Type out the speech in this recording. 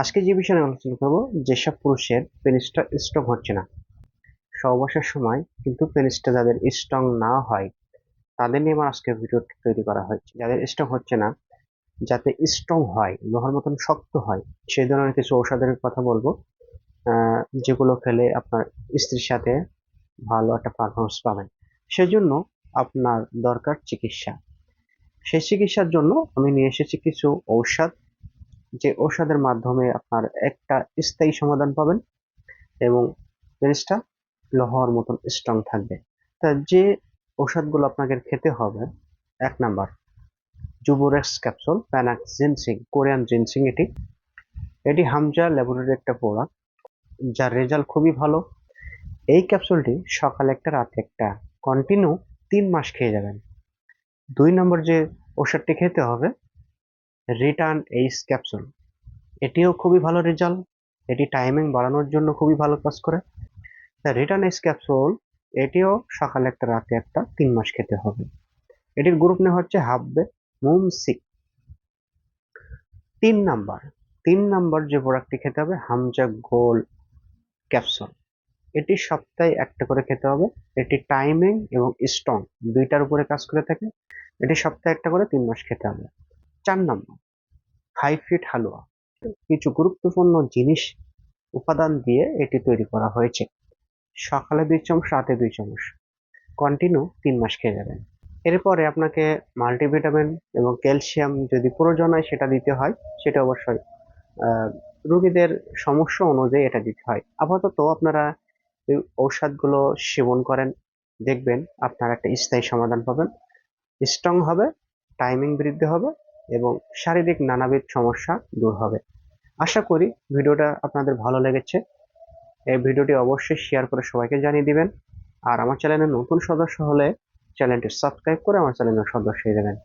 আজকে যে বিষয়ে আমি আলোচনা করবো, যেসব পুরুষের পেনিসটা স্ট্রং হচ্ছে না, সহবাসের সময় কিন্তু পেনিসটা যাদের স্ট্রং না হয় তাদের নিয়ে আমার আজকে ভিডিও তৈরি করা হয়েছে। যাদের স্ট্রং হচ্ছে না, যাতে স্ট্রং হয়, লোহার মতন শক্ত হয়, সেই ধরনের কিছু ঔষধের কথা বলবো, যেগুলো খেলে আপনার স্ত্রীর সাথে ভালো একটা পারফরমেন্স পাবেন। সেজন্য আপনার দরকার চিকিৎসা। সেই চিকিৎসার জন্য আমি নিয়ে এসেছি কিছু ঔষধ, যে ঔষধের মাধ্যমে আপনার একটা স্থায়ী সমাধান পাবেন এবং পেনিসটা লোহার মতন স্ট্রং থাকবে। তা যে ঔষধগুলো আপনাকে খেতে হবে: 1 নাম্বার, জুবোরেক্স capsule, Panax ginseng, Korean ginseng. এটি এটি হামজা ল্যাবরেটরি একটা প্রোডাক্ট, যার রেজাল্ট খুবই ভালো। এই ক্যাপসুলটি সকালে একটা, রাতে একটা, কন্টিনিউ 3 মাস খেয়ে যাবেন। 2 নম্বর যে ওষুধটি খেতে হবে, রিটার্ন এইস ক্যাপসুল। এটিও খুবই ভালো রেজাল্ট, এটি টাইমিং বাড়ানোর জন্য খুবই ভালো কাজ করে। রিটার্ন এইস ক্যাপসুল, এটিও সকালে একটা, রাতে একটা, 3 মাস খেতে হবে। এটির গ্রুপ নেওয়া হচ্ছে হাববে মুমসিক। 3 নাম্বার, 3 নাম্বার যে প্রোডাক্টটি খেতে হবে, হামজা গোল্ড ক্যাপসুল। এটি সপ্তাহে একটা করে খেতে হবে। এটি টাইমিং এবং স্ট্রং দুইটার উপরে কাজ করে থাকে। এটি সপ্তাহে একটা করে 3 মাস খেতে হবে। 4 নাম্বার, হাইফিট হালুয়া। কিছু গুরুত্বপূর্ণ জিনিস, উপাদান দিয়ে এটি তৈরি করা হয়েছে। সকালে 2 চামচ, রাতে 2 চামচ, কন্টিনিউ 3 মাস খেয়ে যাবেন। এরপরে আপনাকে মাল্টিভিটামিন এবং ক্যালসিয়াম যদি প্রয়োজন হয় সেটা দিতে হয়। সেটা অবশ্যই রোগীদের সমস্যা অনুযায়ী এটা দিতে হয়। আপাতত আপনারা এই ঔষধগুলো সেবন করেন, দেখবেন আপনারা একটা স্থায়ী সমাধান পাবেন, স্ট্রং হবে, টাইমিং বৃদ্ধি হবে এবং শারীরিক নানাবিধ সমস্যা দূর হবে। আশা করি ভিডিওটা আপনাদের ভালো লেগেছে। এই ভিডিওটি অবশ্যই শেয়ার করে সবাইকে জানিয়ে দিবেন। আর আমার চ্যানেলে নতুন সদস্য হলে চ্যানেলটি সাবস্ক্রাইব করে আমার চ্যানেলের সদস্য হয়ে যাবেন।